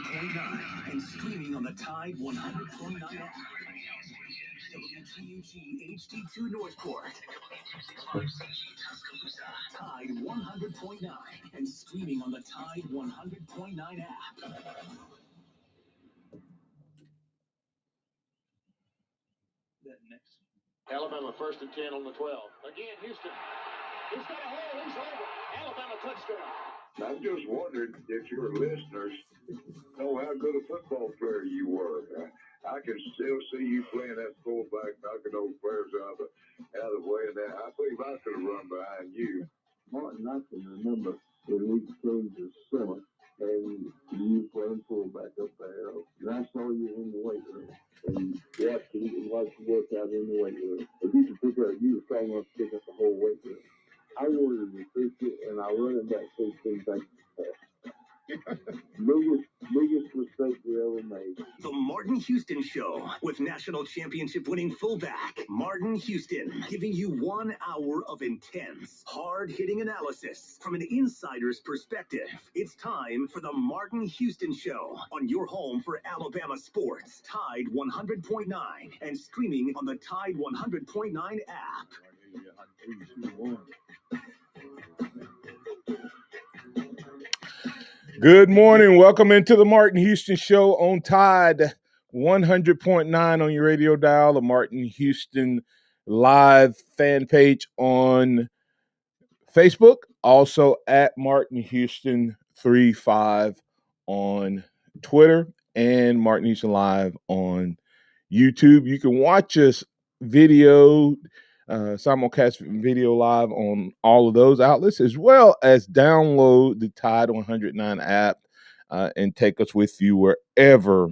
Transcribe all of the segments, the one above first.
100.9 and streaming on the Tide 100.9 app. WTUG HD2 Northport. Tide 100.9 and streaming on the Tide 100.9 app. That next. Alabama 1st and 10 on the 12. Again, Houston. He's got a hole. He's over. Alabama touchdown. I just wondered if your listeners know how good a football player you were. I can still see you playing that fullback, knocking those players out of the way. And I believe I could have run behind you. Martin, I can remember when we came to summer and you playing fullback up there. And I saw you in the weight room and watched you work out in the weight room. And you could pick up, you were strong enough to pick up the whole weight room. I wanted to fix it, and I run it back 16 times fast. biggest mistake we ever made. The Martin Houston Show with national championship winning fullback Martin Houston, giving you 1 hour of intense, hard-hitting analysis from an insider's perspective. It's time for the Martin Houston Show on your home for Alabama sports, Tide 100.9, and streaming on the Tide 100.9 app. Good morning. Welcome into the Martin Houston Show on Tide 100.9 on your radio dial, the Martin Houston live fan page on Facebook, also at Martin Houston 35 on Twitter, and Martin Houston Live on YouTube. You can watch us video, simulcast video live on all of those outlets, as well as download the Tide 109 app and take us with you wherever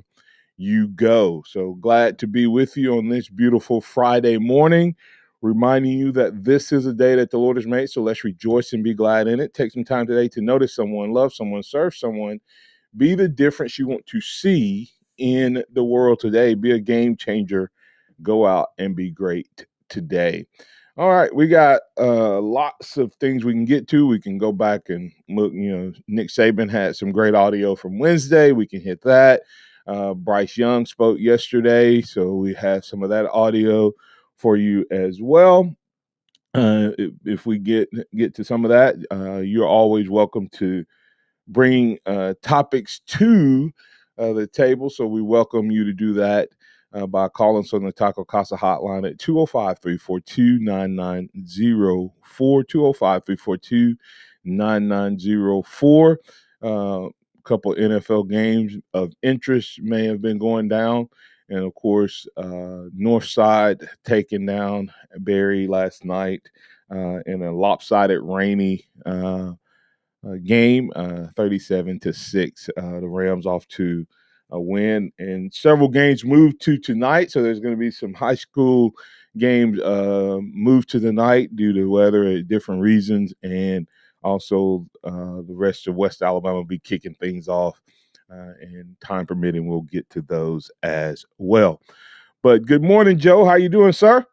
you go. So glad to be with you on this beautiful Friday morning, reminding you that this is a day that the Lord has made, so let's rejoice and be glad in it. Take some time today to notice someone, love someone, serve someone, be the difference you want to see in the world today. Be a game changer. Go out and be great today. All right, we got lots of things we can get to. We can go back and look. Nick Saban had some great audio from Wednesday. We can hit that. Bryce Young spoke yesterday, so we have some of that audio for you as well. If we get to some of that, you're always welcome to bring topics to the table. So we welcome you to do that by calling us on the Taco Casa hotline at 205-342-9904, 205-342-9904. A couple NFL games of interest may have been going down. And, of course, Northside taking down Barry last night in a lopsided, rainy game, 37-6. The Rams off to a win, and several games moved to tonight. So there's going to be some high school games moved to the night due to weather at different reasons, and also the rest of West Alabama will be kicking things off, and time permitting, we'll get to those as well. But good morning, Joe. How you doing, sir?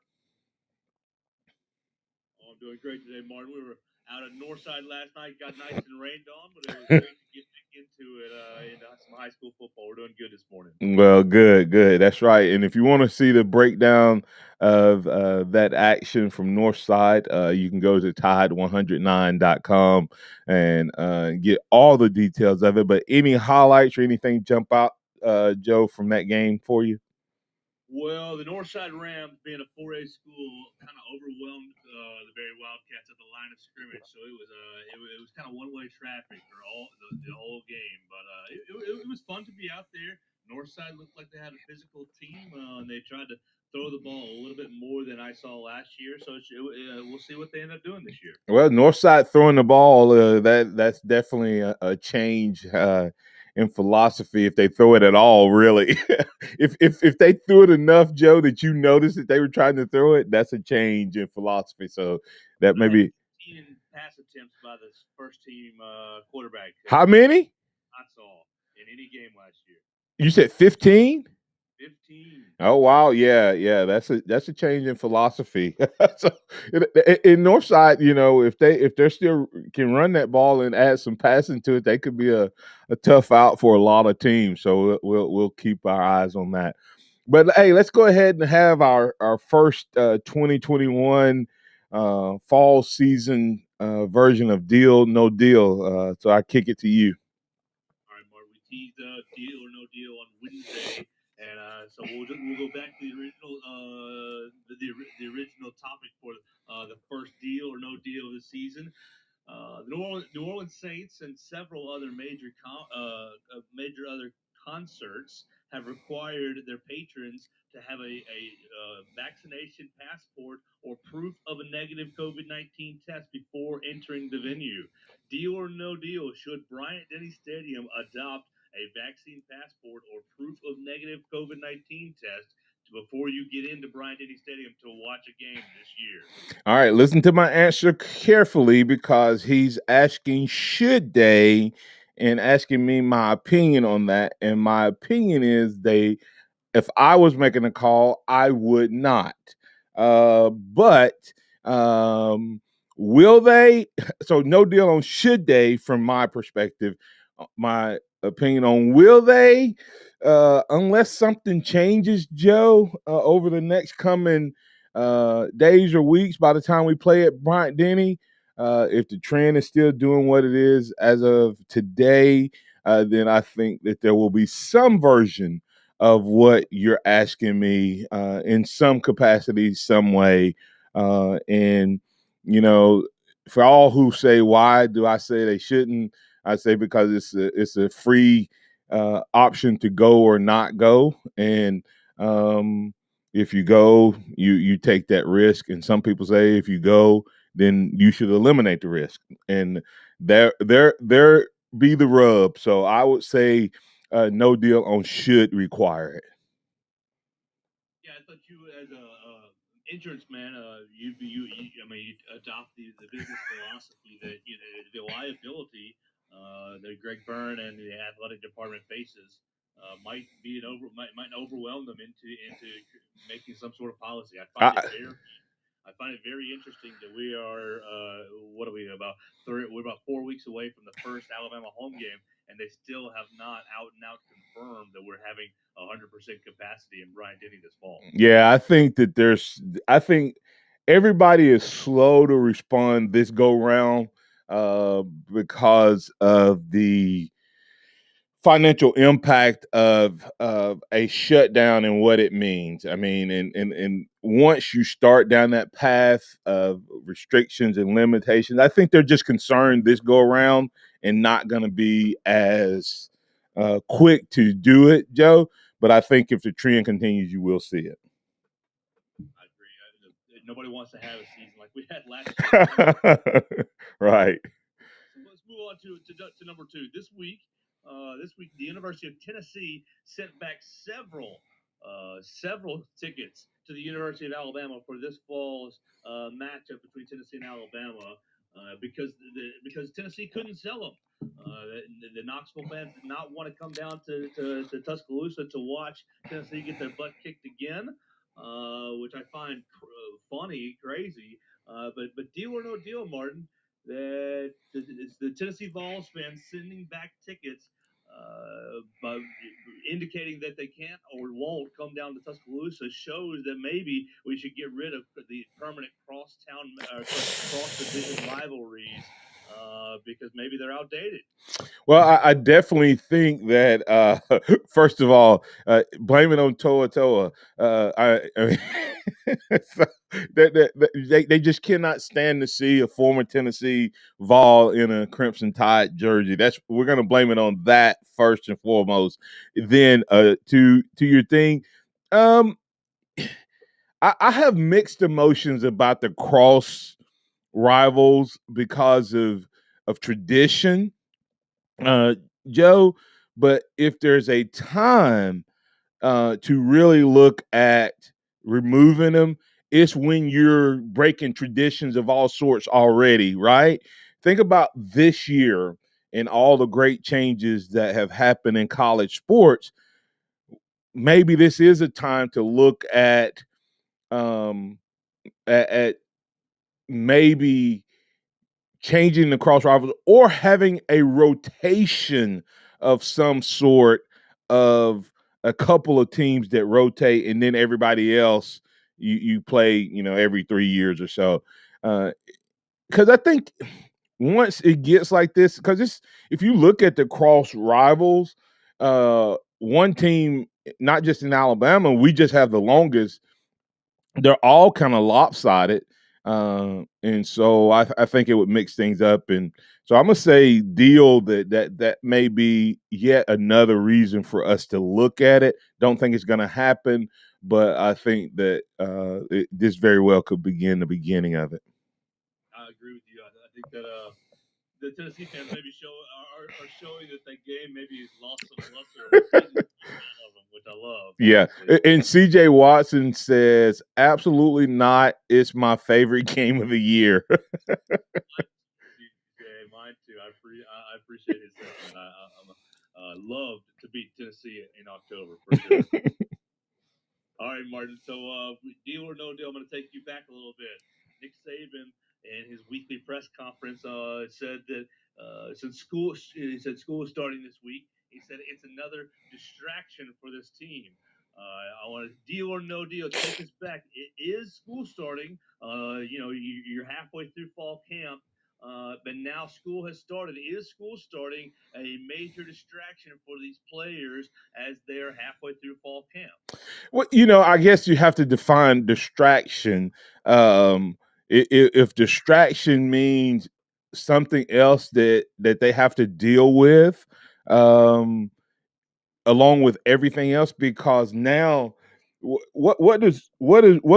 Oh, I'm doing great today, Martin. We were out at Northside last night, got nice and rained on, but it was great to get back into it, into some high school football. We're doing good this morning. Well, good. That's right. And if you want to see the breakdown of that action from Northside, you can go to tide109.com and get all the details of it. But any highlights or anything jump out, Joe, from that game for you? Well, the Northside Rams, being a 4A school, kind of overwhelmed the Berry Wildcats at the line of scrimmage. So it was kind of one-way traffic for the whole game. But it was fun to be out there. Northside looked like they had a physical team, and they tried to throw the ball a little bit more than I saw last year. So we'll see what they end up doing this year. Well, Northside throwing the ball, that's definitely a change in philosophy, if they throw it at all, really. if they threw it enough, Joe, that you noticed that they were trying to throw it, that's a change in philosophy. So that maybe 15 pass attempts by the first team quarterback. How many? I saw in any game last year. You said 15? 15. Oh wow, yeah. That's a change in philosophy. So in Northside, if they're still can run that ball and add some passing to it, they could be a tough out for a lot of teams. So we'll keep our eyes on that. But hey, let's go ahead and have our first 2021 fall season version of Deal No Deal. So I kick it to you. All right, Mark, we teased Deal or No Deal on Wednesday. And so we'll go back to the original the original topic for the first deal or no deal of the season. The New Orleans Saints and several other major other concerts have required their patrons to have a vaccination passport or proof of a negative COVID-19 test before entering the venue. Deal or no deal? Should Bryant Denny Stadium adopt a vaccine passport or proof of negative COVID-19 test before you get into Bryant Denny Stadium to watch a game this year? All right, listen to my answer carefully because he's asking should they and asking me my opinion on that. And my opinion is if I was making a call, I would not. But will they? So no deal on should they from my perspective. My opinion on will they? Unless something changes, Joe, over the next coming days or weeks by the time we play at Bryant Denny, if the trend is still doing what it is as of today, then I think that there will be some version of what you're asking me in some capacity, some way. And, you know, for all who say, why do I say they shouldn't? I say because it's a free option to go or not go. And if you go, you take that risk. And some people say if you go, then you should eliminate the risk. And there be the rub. So I would say no deal on should require it. Yeah, I thought you, as a insurance man, you I mean, you adopt the business philosophy that the liability that Greg Byrne and the athletic department faces might overwhelm them into making some sort of policy. I find it very interesting that we are what are we about we're about 4 weeks away from the first Alabama home game, and they still have not out and out confirmed that we're having 100% capacity in Bryant Denny this fall. Yeah, I think everybody is slow to respond this go round because of the financial impact of a shutdown and what it means. I mean, and once you start down that path of restrictions and limitations, I think they're just concerned this go around and not going to be as quick to do it, Joe. But I think if the trend continues, you will see it. I agree. Nobody wants to have a season like we had last year. Right. So let's move on to number two. This week, the University of Tennessee sent back several tickets to the University of Alabama for this fall's matchup between Tennessee and Alabama because Tennessee couldn't sell them. The Knoxville fans did not want to come down to Tuscaloosa to watch Tennessee get their butt kicked again, which I find funny, crazy. But deal or no deal, Martin, that it's the Tennessee Vols fans sending back tickets, but indicating that they can't or won't come down to Tuscaloosa shows that maybe we should get rid of the permanent cross division rivalries because maybe they're outdated. Well, I definitely think that first of all, blame it on Toa Toa. I mean, so they just cannot stand to see a former Tennessee Vol in a Crimson Tide jersey. We're going to blame it on that first and foremost. Then to your thing, I have mixed emotions about the cross rivals because of tradition, uh, Joe. But if there's a time to really look at removing them, it's when you're breaking traditions of all sorts already, right? Think about this year and all the great changes that have happened in college sports. maybe this is a time to look at maybe changing the cross rivals or having a rotation of some sort of a couple of teams that rotate, and then everybody else you play, every 3 years or so. Because I think once it gets like this, because if you look at the cross rivals, one team, not just in Alabama, we just have the longest. They're all kind of lopsided, and so I think it would mix things up. And so I'm gonna say deal that may be yet another reason for us to look at it. Don't think it's gonna happen, but I think that this very well could begin the beginning of it. I agree with you. I think that the Tennessee fans maybe are showing that game maybe has lost some luster, which I love. Yeah, honestly. and CJ Watson says absolutely not. It's my favorite game of the year. Yeah, mine too. I appreciate his sentiment. I love to beat Tennessee in October for sure. All right, Martin. So, deal or no deal, I'm going to take you back a little bit. Nick Saban in his weekly press conference said that since he said school is starting this week. He said it's another distraction for this team. I want to deal or no deal. Take us back. It is school starting. You're halfway through fall camp. But now school has started. Is school starting a major distraction for these players as they're halfway through fall camp? Well, I guess you have to define distraction. If distraction means something else that they have to deal with, along with everything else, because now, what do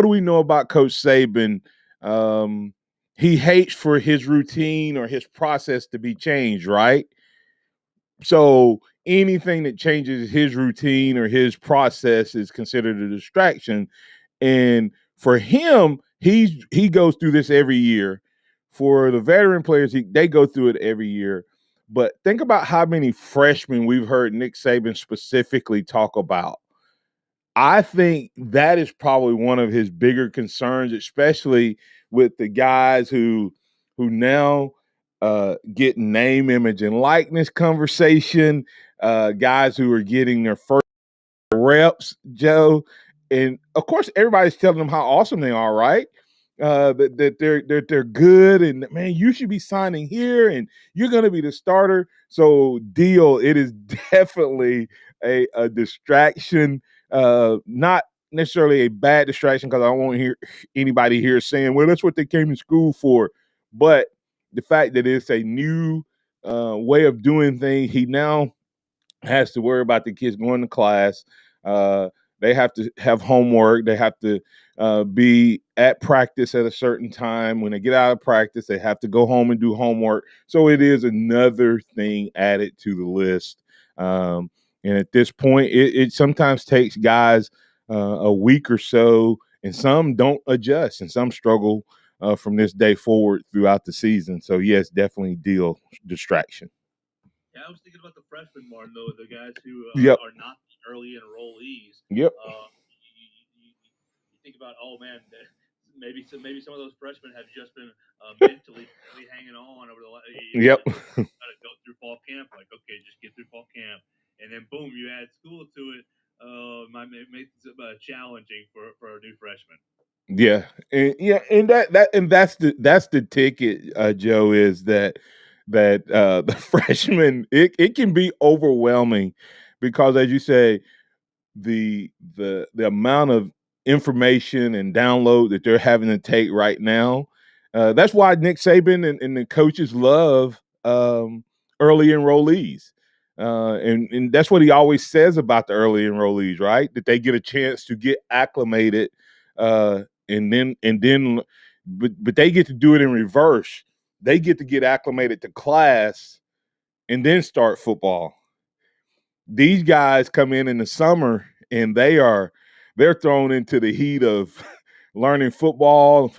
we know about Coach Saban? He hates for his routine or his process to be changed, right? So anything that changes his routine or his process is considered a distraction. And for him, he goes through this every year. For the veteran players, they go through it every year. But think about how many freshmen we've heard Nick Saban specifically talk about. I think that is probably one of his bigger concerns, especially with the guys who now get name, image, and likeness conversation. Guys who are getting their first reps, Joe, and of course everybody's telling them how awesome they are, right? That they're good, and man, you should be signing here, and you're going to be the starter. So, deal. It is definitely a distraction, not necessarily a bad distraction, because I won't hear anybody here saying, "Well, that's what they came to school for." But the fact that it's a new way of doing things, he now has to worry about the kids going to class. Uh, they have to have homework. They have to be at practice at a certain time. When they get out of practice, they have to go home and do homework. So it is another thing added to the list. And at this point, it sometimes takes guys a week or so, and some don't adjust, and some struggle from this day forward throughout the season. So yes, definitely deal distraction. Yeah, I was thinking about the freshmen, Martin, though, the guys who Yep. are not early enrollees. Yep. You think about, oh man, maybe some of those freshmen have just been mentally hanging on over the Yep. got to go through fall camp. Like, okay, just get through fall camp, and then boom, you add school to it. Might make it challenging for a new freshman. And that's the ticket, Joe, is that the freshman, it can be overwhelming, because as you say, the amount of information and download that they're having to take right now. That's why Nick Saban and the coaches love early enrollees. And that's what he always says about the early enrollees, right? That they get a chance to get acclimated, and then but they get to do it in reverse. They get to get acclimated to class and then start football. These guys come in the summer, and they're thrown into the heat of learning football,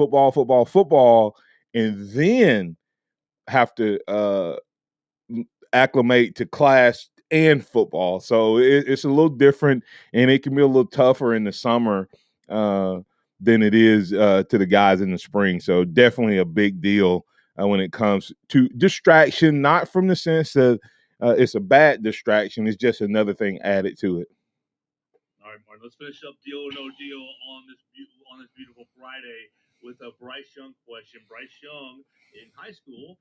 and then have to acclimate to class and football. So it's a little different, and it can be a little tougher in the summer than it is to the guys in the spring. So definitely a big deal when it comes to distraction, not from the sense that it's a bad distraction. It's just another thing added to it. All right, Martin. Let's finish up deal or no deal on this beautiful Friday with a Bryce Young question. Bryce Young in high school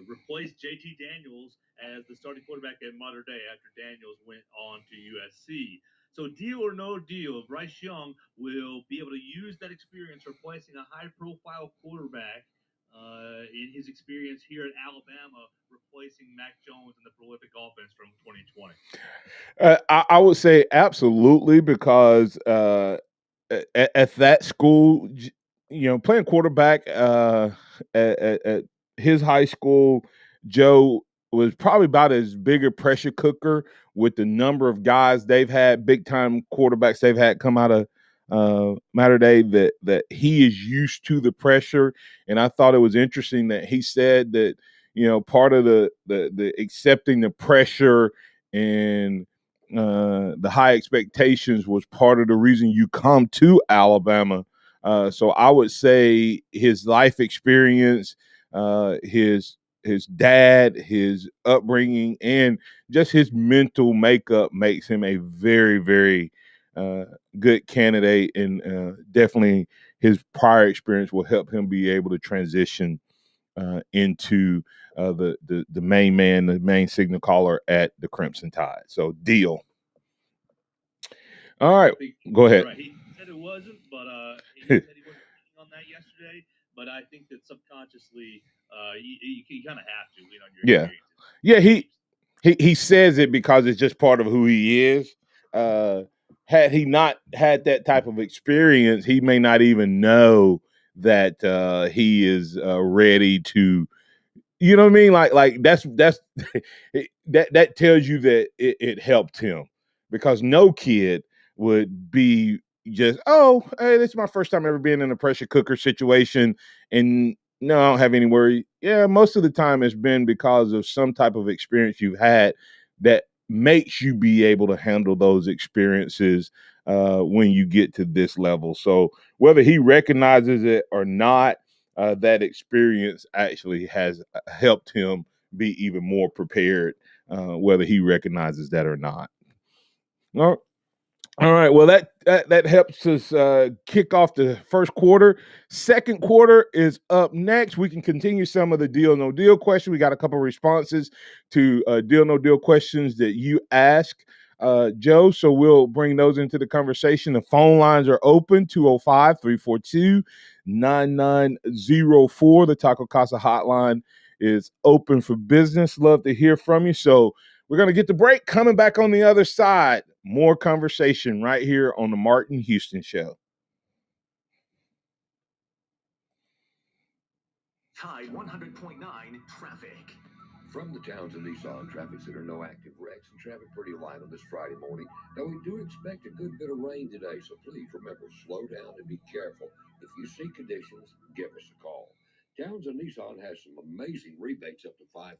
replaced JT Daniels as the starting quarterback at Mater Dei after Daniels went on to USC. So deal or no deal, Bryce Young will be able to use that experience replacing a high-profile quarterback in his experience here at Alabama, replacing Mac Jones in the prolific offense from 2020. I would say absolutely, because at that school, playing quarterback at his high school, Joe was probably about as big a pressure cooker with the number of guys they've had, big time quarterbacks they've had come out of Mater Dei, that he is used to the pressure. And I thought it was interesting that he said that part of the accepting the pressure and the high expectations was part of the reason you come to Alabama. So I would say his life experience, his dad, his upbringing, and just his mental makeup makes him a very, very good candidate, and definitely his prior experience will help him be able to transition into the main man, the main signal caller at the Crimson Tide. So deal. All right, go ahead. Right. He said it wasn't, but he said he wasn't thinking on that yesterday. But I think that subconsciously, you kind of have to lean on your experiences. Yeah. He says it because it's just part of who he is. Had he not had that type of experience, he may not even know that he is ready to. You know what I mean? Like that's that tells you that it helped him, because no kid would be just, oh, hey, this is my first time ever being in a pressure cooker situation, and no, I don't have any worry. Yeah, most of the time it's been because of some type of experience you've had that makes you be able to handle those experiences when you get to this level. So whether he recognizes it or not, that experience actually has helped him be even more prepared, whether he recognizes that or not. All right. Well, that helps us kick off the first quarter. Second quarter is up next. We can continue some of the deal no deal questions. We got a couple of responses to deal no deal questions that you ask, Joe. So we'll bring those into the conversation. The phone lines are open: 205-342-9904. The Taco Casa hotline is open for business. Love to hear from you. So we're going to get the break. Coming back on the other side, more conversation right here on the Martin Houston Show. Tide 100.9 traffic. From the Townsend Nissan Traffic Center, no active wrecks and traffic pretty light on this Friday morning. Now, we do expect a good bit of rain today, so please remember, slow down and be careful. If you see conditions, give us a call. Townsend Nissan has some amazing rebates up to $5,000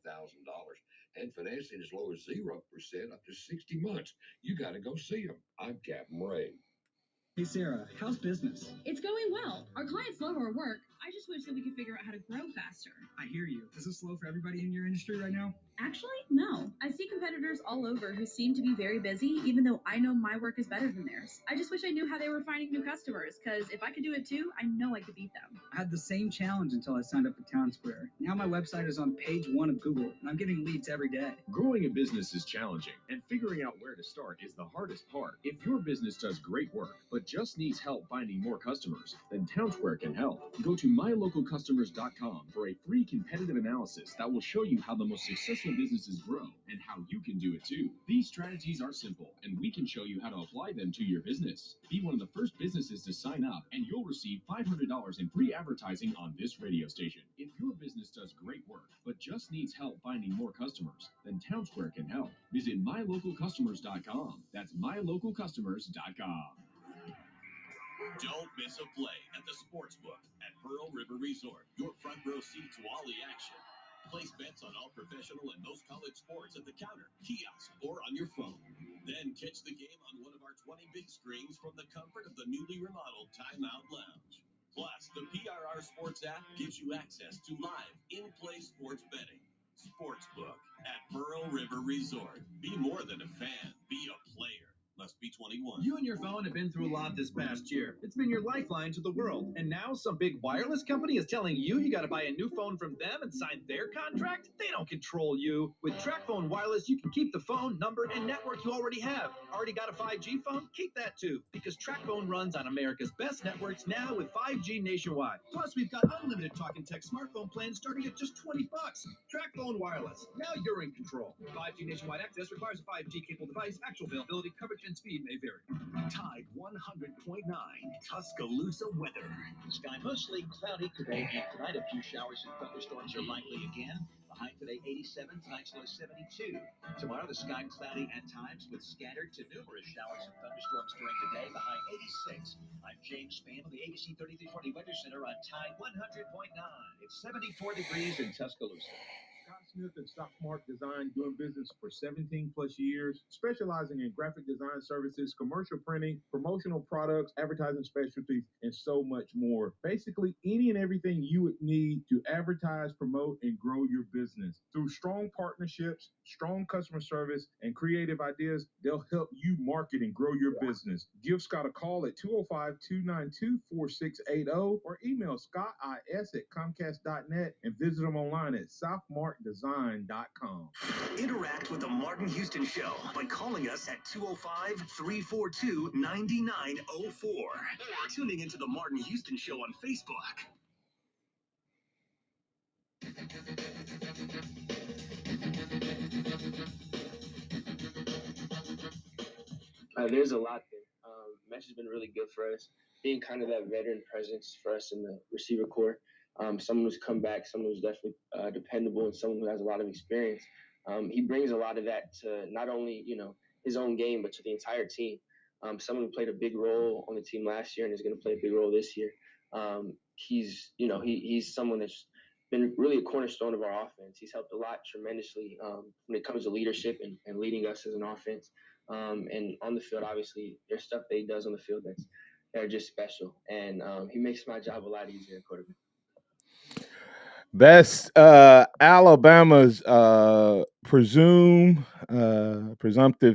and financing as low as 0% up to 60 months. You got to go see them. I'm Captain Ray. Hey, Sarah, how's business? It's going well. Our clients love our work. I just wish that we could figure out how to grow faster. I hear you. Is it slow for everybody in your industry right now? Actually, no. I see competitors all over who seem to be very busy, even though I know my work is better than theirs. I just wish I knew how they were finding new customers, because if I could do it too, I know I could beat them. I had the same challenge until I signed up for Town Square. Now my website is on page 1 of Google, and I'm getting leads every day. Growing a business is challenging, and figuring out where to start is the hardest part. If your business does great work, but just needs help finding more customers, then Town Square can help. Go to mylocalcustomers.com for a free competitive analysis that will show you how the most successful businesses grow and how you can do it too. These strategies are simple, and we can show you how to apply them to your business. Be one of the first businesses to sign up, and you'll receive $500 in free advertising on this radio station. If your business does great work, but just needs help finding more customers, then Town Square can help. Visit mylocalcustomers.com. That's mylocalcustomers.com. Don't miss a play at the Sportsbook at Pearl River Resort. Your front row seat to all the action. Place bets on all professional and most college sports at the counter, kiosk, or on your phone. Then catch the game on one of our 20 big screens from the comfort of the newly remodeled Timeout Lounge. Plus, the PRR Sports app gives you access to live, in-play sports betting. Sportsbook at Pearl River Resort. Be more than a fan. Be a player. Must be 21. You and your phone have been through a lot this past year. It's been your lifeline to the world. And now some big wireless company is telling you got to buy a new phone from them and sign their contract? They don't control you. With TracFone Wireless, you can keep the phone, number, and network you already have. Already got a 5G phone? Keep that too. Because TracFone runs on America's best networks now with 5G nationwide. Plus, we've got unlimited talk and text smartphone plans starting at just $20. TracFone Wireless. Now you're in control. 5G nationwide access requires a 5G capable device. Actual availability, coverage, and speed may vary. Tide 100.9 Tuscaloosa weather. Sky mostly cloudy today and tonight. A few showers and thunderstorms are likely again. The high today 87, tonight's low 72. Tomorrow the sky cloudy at times with scattered to numerous showers and thunderstorms during the day. The high 86. I'm James Spann on the ABC 3320 Weather Center on Tide 100.9. It's 74 degrees in Tuscaloosa. Scott Smith at Sophomart Design, doing business for 17 plus years, specializing in graphic design services, commercial printing, promotional products, advertising specialties, and so much more. Basically, any and everything you would need to advertise, promote, and grow your business. Through strong partnerships, strong customer service, and creative ideas, they'll help you market and grow your business. Give Scott a call at 205-292-4680 or email scottis@comcast.net and visit them online at southmarkdesign.com. Interact with the Martin Houston Show by calling us at 205-342-9904 or tuning into the Martin Houston Show on Facebook. There's a lot there. Mesh has been really good for us, being kind of that veteran presence for us in the receiver corps. Someone who's come back, someone who's definitely dependable, and someone who has a lot of experience. He brings a lot of that to not only his own game, but to the entire team. Someone who played a big role on the team last year and is going to play a big role this year. He's someone that's been really a cornerstone of our offense. He's helped a lot tremendously when it comes to leadership and leading us as an offense. And on the field, obviously, there's stuff that he does on the field that are just special. And he makes my job a lot easier at quarterback. That's Alabama's presumptive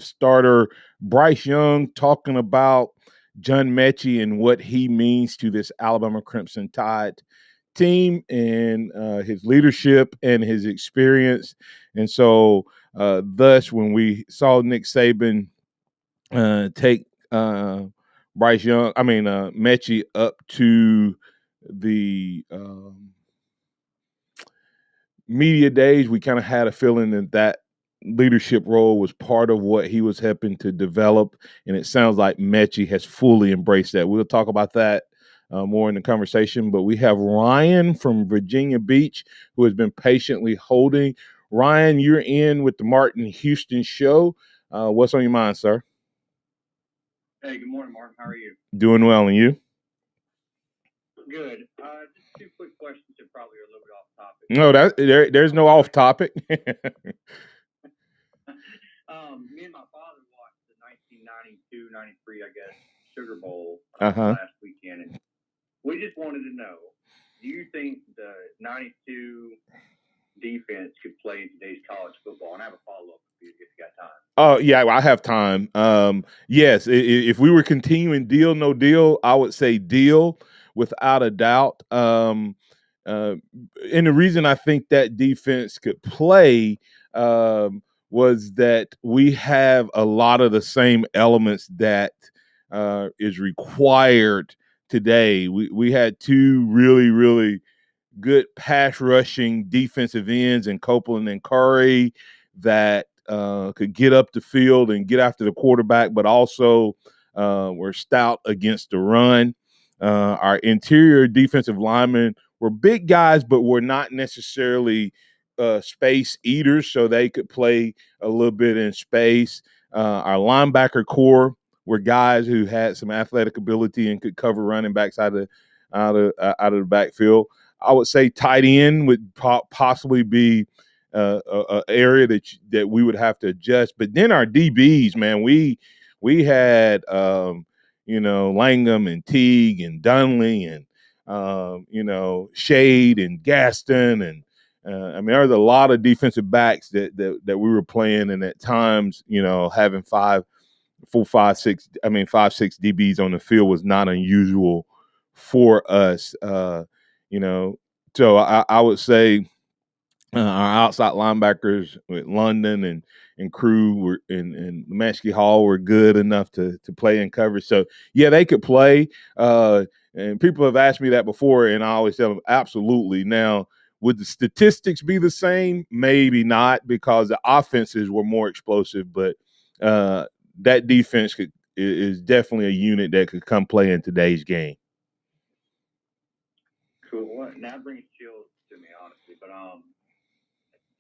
starter, Bryce Young, talking about John Mechie and what he means to this Alabama Crimson Tide team and his leadership and his experience. And so thus, when we saw Nick Saban take Mechie up to the media days, we kind of had a feeling that leadership role was part of what he was helping to develop, and it sounds like Mechie has fully embraced that. We'll talk about that more in the conversation, but we have Ryan from Virginia Beach who has been patiently holding. Ryan, you're in with the Martin Houston Show. What's on your mind, sir? Hey, good morning, Martin. How are you? Doing well, and you? Good. Just two quick questions that probably are a little bit off topic. No, there's no off topic. Me and my father watched the 1992-93, I guess, Sugar Bowl last weekend, and we just wanted to know, do you think the 92 defense could play in today's college football? And I have a follow-up if you got time. Oh, yeah, I have time. Yes, if we were continuing deal, no deal, I would say deal without a doubt. And the reason I think that defense could play was that we have a lot of the same elements that is required today. We had two really, really good pass rushing defensive ends in Copeland and Curry that could get up the field and get after the quarterback, but also were stout against the run. Our interior defensive linemen were big guys, but were not necessarily space eaters, so they could play a little bit in space. Our linebacker core were guys who had some athletic ability and could cover running backs out of the backfield. I would say tight end would possibly be a area that we would have to adjust. But then our DBs, man, we had Langham and Teague and Dunley and Shade and Gaston and I mean, there's a lot of defensive backs that we were playing, and at times, having 5, 6 DBs on the field was not unusual for us. So I would say our outside linebackers with London and Crew and Maskey Hall were good enough to play in coverage. So yeah, they could play. And people have asked me that before, and I always tell them absolutely. Now, would the statistics be the same? Maybe not, because the offenses were more explosive, but that defense is definitely a unit that could come play in today's game. Cool. Well, that brings chills to me, honestly. But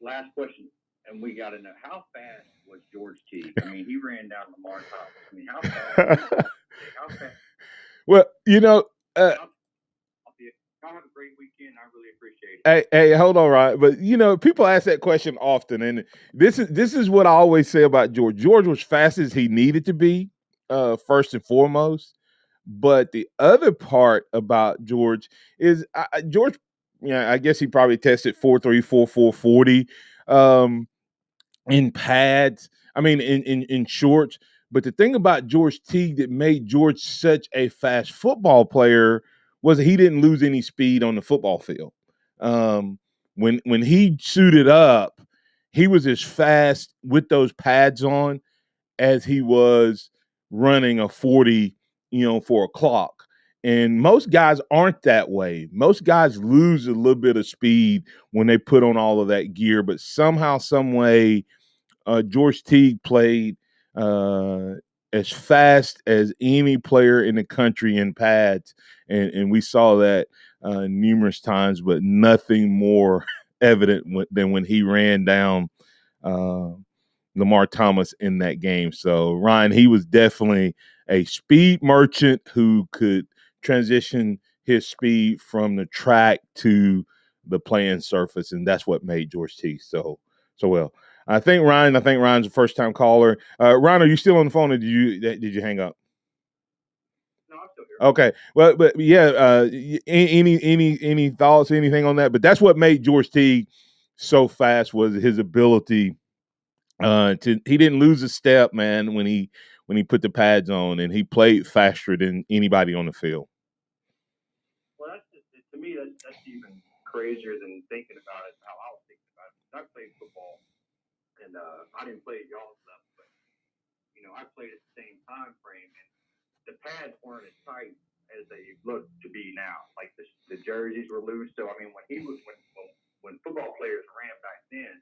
last question, and we got to know, how fast was George Teague? I mean, he ran down Lamar Thomas. I mean, how fast? How fast? Well, Y'all have a great weekend. I really appreciate it. Hey, hold on, Ryan. But people ask that question often, and this is what I always say about George. George was fast as he needed to be, first and foremost. But the other part about George is George. I guess he probably tested 4.3, 4.40 in pads. I mean, in shorts. But the thing about George Teague that made George such a fast football player was he didn't lose any speed on the football field. When he suited up, he was as fast with those pads on as he was running a 40, for a clock. And most guys aren't that way. Most guys lose a little bit of speed when they put on all of that gear, but somehow, some way, George Teague played as fast as any player in the country in pads, and we saw that numerous times, but nothing more evident than when he ran down Lamar Thomas in that game. So, Ryan, he was definitely a speed merchant who could transition his speed from the track to the playing surface, and that's what made George Teague so well. I think Ryan's a first-time caller. Ryan, are you still on the phone, or did you hang up? No, I'm still here. Okay. Well, but yeah, any thoughts, anything on that? But that's what made George Teague so fast, was his ability he didn't lose a step, man, when he put the pads on, and he played faster than anybody on the field. Well, to me, that's even crazier than thinking about it, how I was thinking about it. I played football, and I didn't play at y'all's level, but I played at the same time frame, and the pads weren't as tight as they look to be now. Like the jerseys were loose. So I mean, when football players ran back then,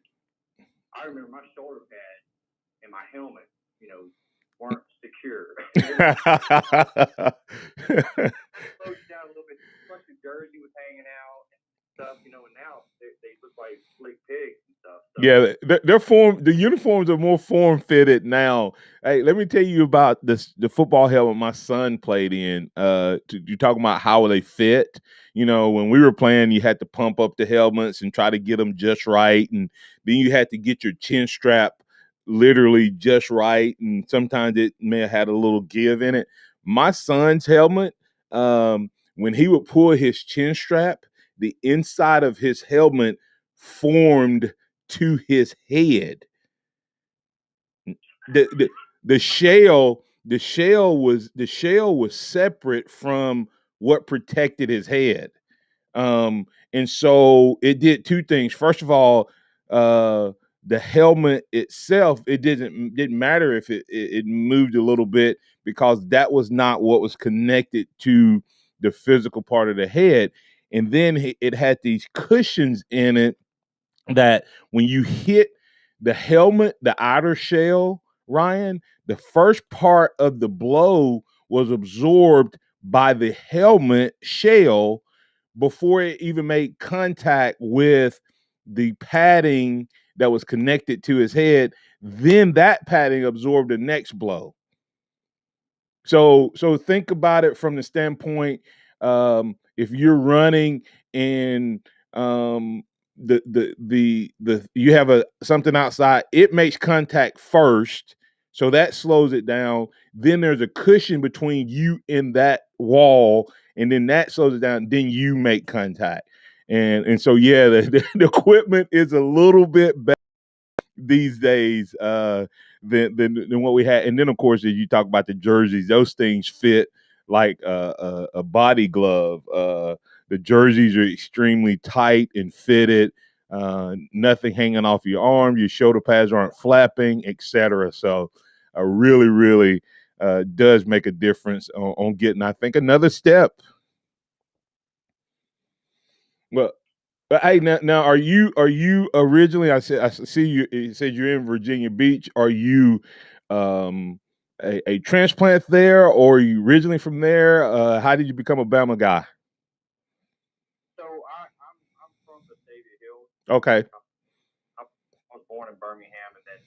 I remember my shoulder pad and my helmet, weren't secure. Slowed down a little bit. Plus the jersey was hanging out and stuff, and now they look like slick pigs and stuff. So. Yeah, the uniforms are more form fitted now. Hey, let me tell you about the football helmet my son played in. You talking about how they fit? When we were playing, you had to pump up the helmets and try to get them just right, and then you had to get your chin strap literally just right, and sometimes it may have had a little give in it. My son's helmet, when he would pull his chin strap, the inside of his helmet formed to his head. The shell was separate from what protected his head. And so it did two things. First of all, the helmet itself, it didn't matter if it moved a little bit, because that was not what was connected to the physical part of the head. And then it had these cushions in it that when you hit the helmet, the outer shell, Ryan, the first part of the blow was absorbed by the helmet shell before it even made contact with the padding that was connected to his head. Then that padding absorbed the next blow. So think about it from the standpoint, if you're running and the you have something outside, it makes contact first, so that slows it down. Then there's a cushion between you and that wall, and then that slows it down. Then you make contact, and so yeah, the equipment is a little bit better these days than what we had. And then of course, as you talk about the jerseys, those things fit like a body glove. The jerseys are extremely tight and fitted. Nothing hanging off your arm. Your shoulder pads aren't flapping, etc. So, really does make a difference on getting, I think, another step. Well, but hey, now are you originally? I see you. It said you're in Virginia Beach. Are you a transplant there, or are you originally from there? How did you become a Bama guy? So I'm from the Navy Hills. Okay. I was born in Birmingham, and then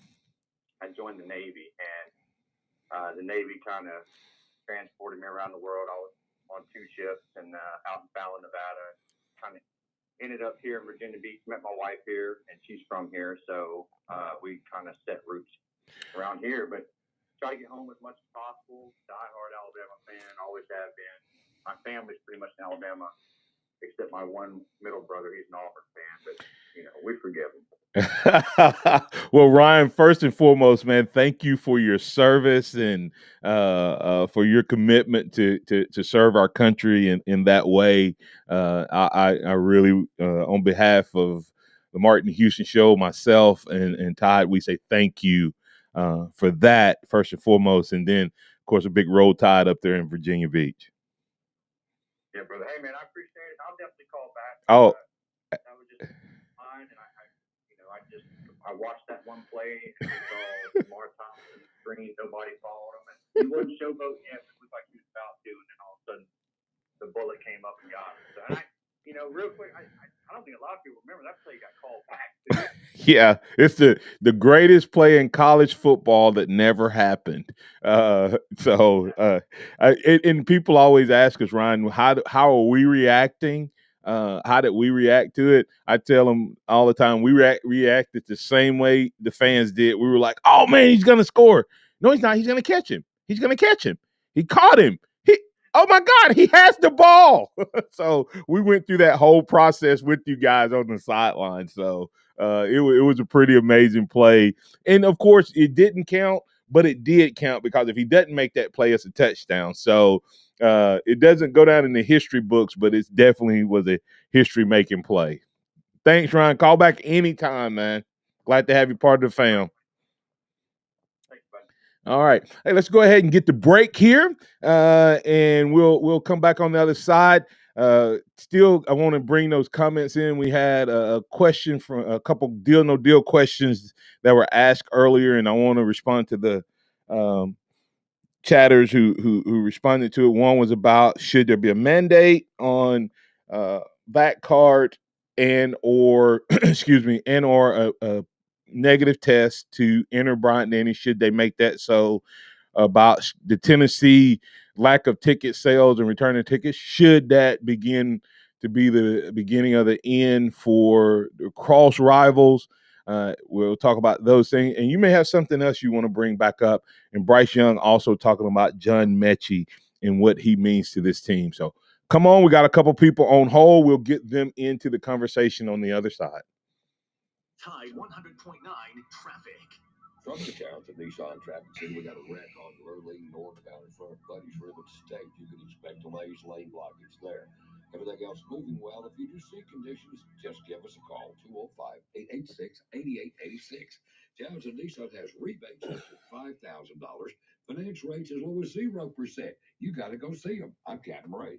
I joined the Navy, and the Navy kind of transported me around the world. I was on 2 ships and out in Fallon, Nevada. Kind of ended up here in Virginia Beach. Met my wife here, and she's from here, so we kind of set roots around here. But try to get home as much as possible. Die-hard Alabama fan, always have been. My family's pretty much in Alabama, except my one middle brother. He's an Auburn fan, but we forgive him. Well, Ryan, first and foremost, man, thank you for your service and for your commitment to serve our country in that way. I really, on behalf of the Martin Houston Show, myself and Todd, we say thank you for that first and foremost, and then of course a big roll tide up there in Virginia Beach. Yeah, brother. Hey, man, I appreciate it. I'll definitely call back. Oh. That was just mine, and I watched that one play and I saw Lamar Thompson on the screen. Nobody followed him, and he wasn't showboating yet. It looked like he was about to, and then all of a sudden the bullet came up and got him. So, and real quick, I don't think a lot of people remember that play got called back. Yeah, it's the greatest play in college football that never happened. And people always ask us, Ryan, how are we reacting? How did we react to it? I tell them all the time, we reacted the same way the fans did. We were like, "Oh man, he's gonna score!" No, he's not. He's gonna catch him. He's gonna catch him. He caught him. Oh my God, he has the ball. So we went through that whole process with you guys on the sideline. So it was a pretty amazing play. And of course, it didn't count, but it did count because if he doesn't make that play, it's a touchdown. So it doesn't go down in the history books, but it definitely was a history-making play. Thanks, Ryan. Call back anytime, man. Glad to have you part of the fam. All right. Hey, let's go ahead and get the break here, and we'll come back on the other side. Still, I want to bring those comments in. We had a question from a couple deal no deal questions that were asked earlier, and I want to respond to the chatters who responded to it. One was about should there be a mandate on back card and or excuse me and or a negative test to enter Bryant-Denny? Should they make that so? About the Tennessee lack of ticket sales and returning tickets, should that begin to be the beginning of the end for the cross rivals? We'll talk about those things, and you may have something else you want to bring back up. And Bryce Young also talking about John Mechie and what he means to this team. So come on, we got a couple people on hold. We'll get them into the conversation on the other side. Tide 100.9 traffic. From the towns of Nissan Traffic Center, we got a wreck on the road leading northbound in front of Buddy's Ribbon State. You can expect delays, lane blockage there. Everything else moving well. If you do see conditions, just give us a call, 205-886-8886. Towns of Nissan has rebates up to $5,000. Finance rates as low as 0%. You got to go see them. I'm Captain Ray.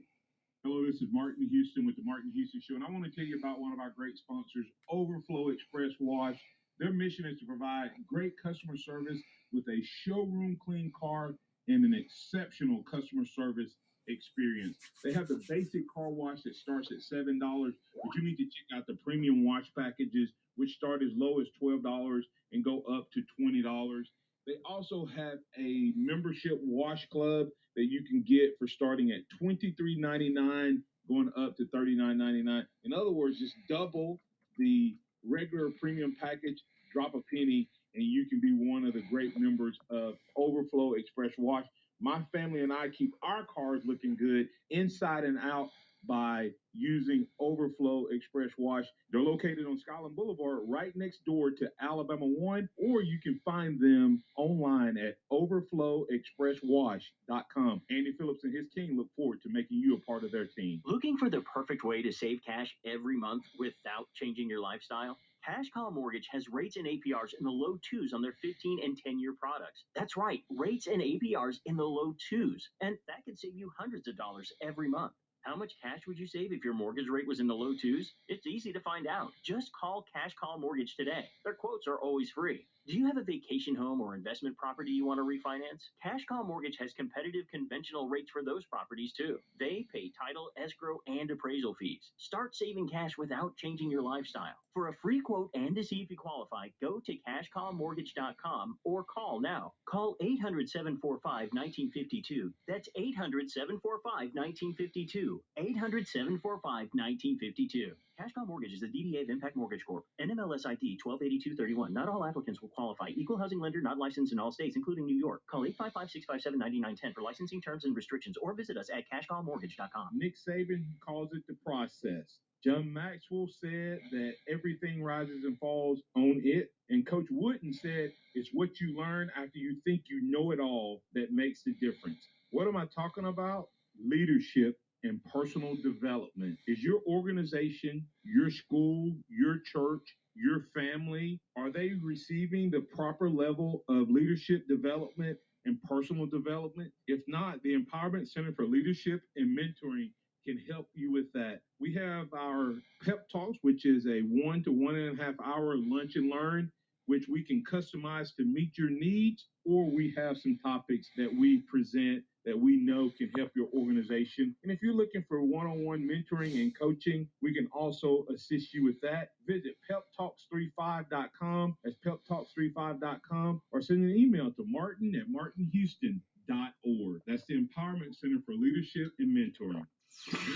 Hello, this is Martin Houston with the Martin Houston Show, and I want to tell you about one of our great sponsors, Overflow Express Wash. Their mission is to provide great customer service with a showroom clean car and an exceptional customer service experience. They have the basic car wash that starts at $7, but you need to check out the premium wash packages, which start as low as $12 and go up to $20. They also have a membership wash club that you can get for starting at $23.99 going up to $39.99. In other words, just double the regular premium package, drop a penny, and you can be one of the great members of Overflow Express Wash. My family and I keep our cars looking good inside and out by using Overflow Express Wash. They're located on Skyland Boulevard right next door to Alabama 1, or you can find them online at overflowexpresswash.com. Andy Phillips and his team look forward to making you a part of their team. Looking for the perfect way to save cash every month without changing your lifestyle? Cash Call Mortgage has rates and APRs in the low twos on their 15 and 10-year products. That's right, rates and APRs in the low twos. And that could save you hundreds of dollars every month. How much cash would you save if your mortgage rate was in the low twos? It's easy to find out. Just call Cash Call Mortgage today. Their quotes are always free. Do you have a vacation home or investment property you want to refinance? Cash Call Mortgage has competitive conventional rates for those properties too. They pay title, escrow, and appraisal fees. Start saving cash without changing your lifestyle. For a free quote and to see if you qualify, go to cashcallmortgage.com or call now. Call 800-745-1952. That's 800-745-1952. 800-745-1952. Cash Call Mortgage is a DBA of Impact Mortgage Corp. NMLS ID 128231. Not all applicants will qualify. Equal housing lender not licensed in all states, including New York. Call 855-657-9910 for licensing terms and restrictions, or visit us at cashcallmortgage.com. Nick Saban calls it the process. John Maxwell said that everything rises and falls on it. And Coach Wooden said it's what you learn after you think you know it all that makes the difference. What am I talking about? Leadership and personal development. Is your organization, your school, your church, your family, are they receiving the proper level of leadership development and personal development? If not, the Empowerment Center for Leadership and Mentoring can help you with that. We have our pep talks, which is a 1 to 1.5 hour lunch and learn, which we can customize to meet your needs, or we have some topics that we present that we know can help your organization. And if you're looking for one-on-one mentoring and coaching, we can also assist you with that. Visit peptalks35.com. That's peptalks35.com, or send an email to martin@martinhouston.org. That's the Empowerment Center for Leadership and Mentoring.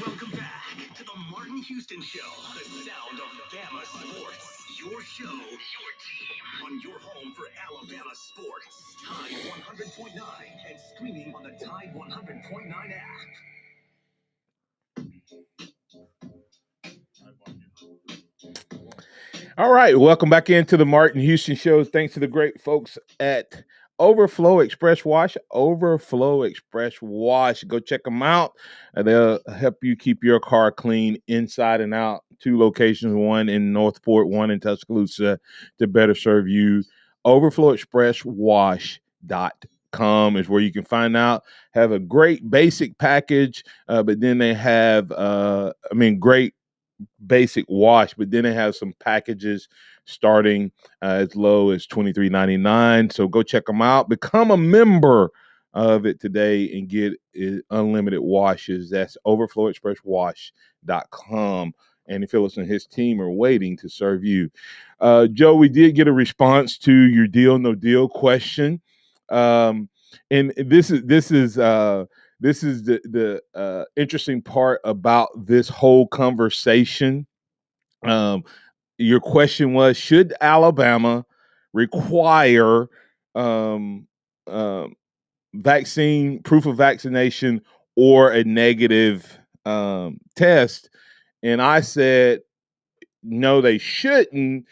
Welcome back to the Martin Houston Show, the sound of Bama sports. Your show, your team, on your home for Alabama sports. Tide 100.9 and streaming on the Tide 100.9 app. All right, welcome back into the Martin Houston Show. Thanks to the great folks at Overflow Express Wash. Overflow Express Wash. Go check them out. They'll help you keep your car clean inside and out. 2 locations, one in Northport, one in Tuscaloosa, to better serve you. OverflowExpressWash.com is where you can find out. Have a great basic package, but then they have, great basic wash, but then they have some packages starting as low as $23.99. So go check them out. Become a member of it today and get unlimited washes. That's overflowexpresswash.com. And Phillips and his team are waiting to serve you. Joe, we did get a response to your deal no deal question, and this is the interesting part about this whole conversation. Your question was, should Alabama require vaccine, proof of vaccination, or a negative test? And I said, no, they shouldn't,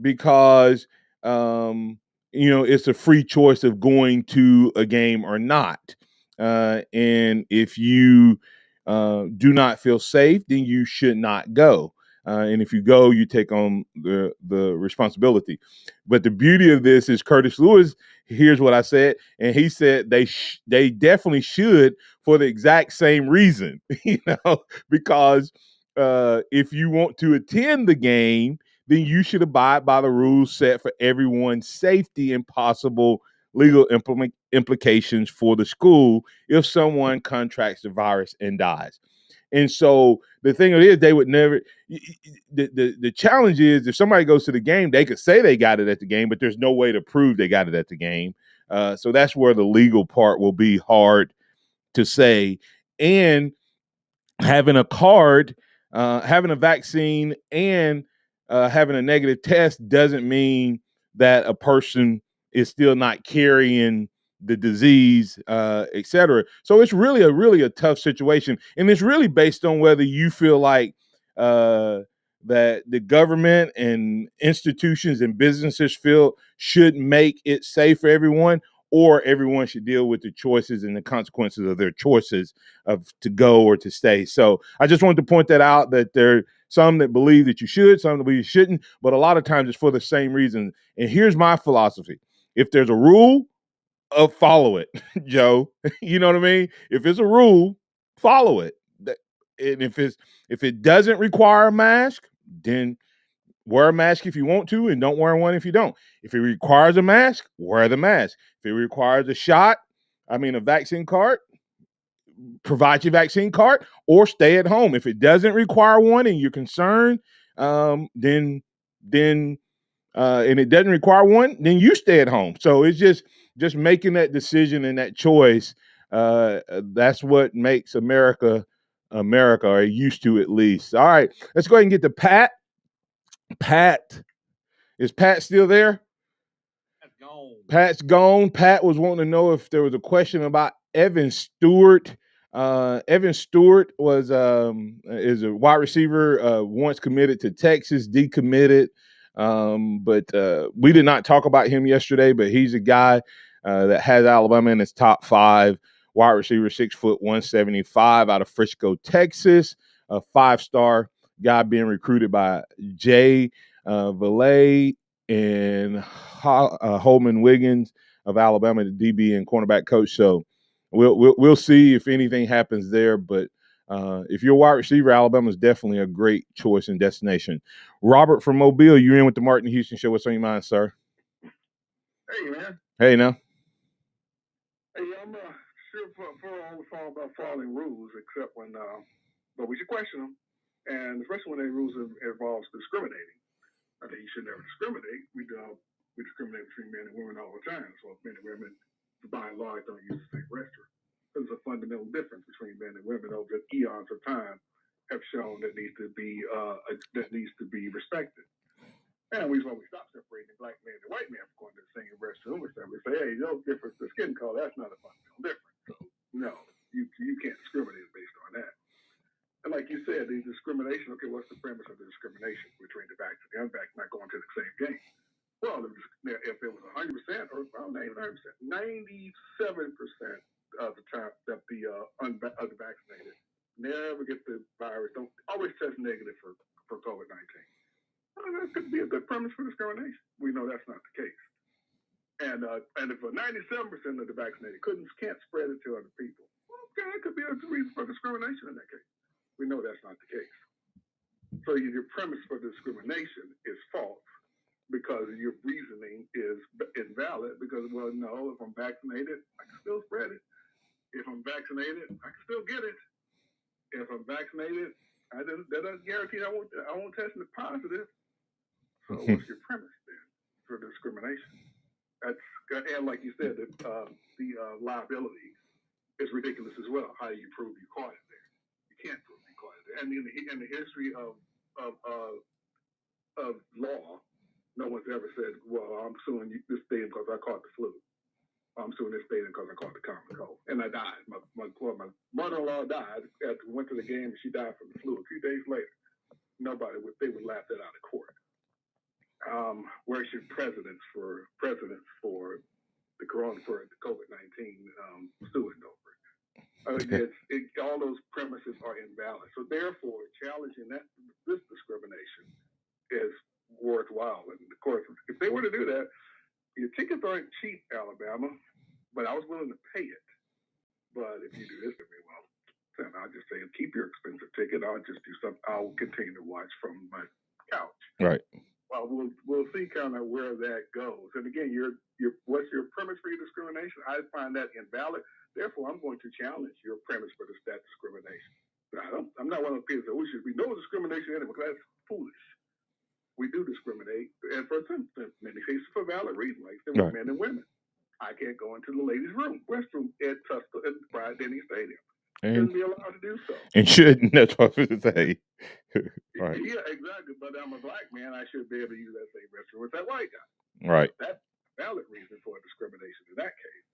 because it's a free choice of going to a game or not. And if you do not feel safe, then you should not go. And if you go, you take on the responsibility. But the beauty of this is Curtis Lewis. Here's what I said, and he said they definitely should, for the exact same reason, because if you want to attend the game, then you should abide by the rules set for everyone's safety and possible legal implications for the school if someone contracts the virus and dies. And so the thing is, they would never. The challenge is, if somebody goes to the game, they could say they got it at the game, but there's no way to prove they got it at the game. So that's where the legal part will be hard to say. And having a card, having a vaccine, and having a negative test doesn't mean that a person is still not carrying the disease, et cetera. So it's really a tough situation. And it's really based on whether you feel like that the government and institutions and businesses feel should make it safe for everyone, or everyone should deal with the choices and the consequences of their choices of to go or to stay. So I just wanted to point that out, that there are some that believe that you should, some that believe you shouldn't, but a lot of times it's for the same reason. And here's my philosophy. If there's a rule, follow it, Joe. You know what I mean? If it's a rule, follow it. And if it doesn't require a mask, then wear a mask if you want to, and don't wear one if you don't. If it requires a mask, wear the mask. If it requires a vaccine card, provide your vaccine card, or stay at home. If it doesn't require one and you're concerned, then and it doesn't require one, then you stay at home. So it's just making that decision and that choice. That's what makes America, or used to at least. All right, let's go ahead and get to Pat. Pat, is Pat still there? Pat's gone. Pat was wanting to know if there was a question about Evan Stewart. Evan Stewart is a wide receiver, once committed to Texas, decommitted. But we did not talk about him yesterday, but he's a guy that has Alabama in his top 5 wide receiver, 6 foot 175 out of Frisco, Texas, a 5-star guy being recruited by Jay Valet and Holman Wiggins of Alabama, the DB and cornerback coach. So we'll see if anything happens there. But if you're a wide receiver, Alabama is definitely a great choice and destination. Robert from Mobile, you're in with the Martin Houston Show. What's on your mind, sir? Hey, man. Hey, now. Hey, I'm sure for about following rules, except when, but we should question them, and especially when they rules involves discriminating. I think you should never discriminate. We discriminate between men and women all the time. So if men and women, by and large, don't use the same restroom. There's a fundamental difference between men and women over the eons of time have shown that needs to be respected. And we stop separating the black man and white man from going to the same restroom. We say, hey, no difference. The skin color, that's not a fundamental difference. So no, you can't discriminate based on that. And like you said, the discrimination, okay, what's the premise of the discrimination between the vaccinated and unvaccinated not going to the same game? Well, if it was 100%, or not even 100%, 97% of the time that the vaccinated never get the virus, don't always test negative for COVID-19. Well, that could be a good premise for discrimination. We know that's not the case. And if 97% of the vaccinated can't spread it to other people, well, okay, that could be a reason for discrimination in that case. We know that's not the case. So your premise for discrimination is false because your reasoning is invalid because, well, no, if I'm vaccinated, I can still spread it. If I'm vaccinated, I can still get it. If I'm vaccinated, that doesn't guarantee I won't test positive. So what's your premise then for discrimination? And like you said, the liability is ridiculous as well. How do you prove you caught it there? You can't prove you caught it there. And in the history of law, no one's ever said, well, I'm suing this stadium because I caught the flu. I'm suing this stadium because I caught the common cold. And I died. My mother-in-law died after we went to the game and she died from the flu. A few days later, they would laugh that out of court. Where's your precedents for the COVID-19 suing over it? All those premises are invalid. So therefore, challenging this discrimination is worthwhile. And of course, if they were to do that, your tickets aren't cheap, Alabama, but I was willing to pay it. But if you do this to me, well, then I'll just say, keep your expensive ticket. I'll just do something. I'll continue to watch from my couch. Right. Well, we'll see kind of where that goes. And again, what's your premise for your discrimination? I find that invalid. Therefore, I'm going to challenge your premise for that discrimination. I'm not one of the people that we should be no discrimination anyway, because that's foolish. We do discriminate, and for many cases for valid reasons, like right. Men and women. I can't go into the ladies' restroom at Bryant-Denny Stadium. Shouldn't be allowed to do so. And shouldn't. That's what I was going to say. Right. Yeah, exactly. But I'm a black man. I should be able to use that same restroom with that white guy. Right. That's a valid reason for discrimination in that case.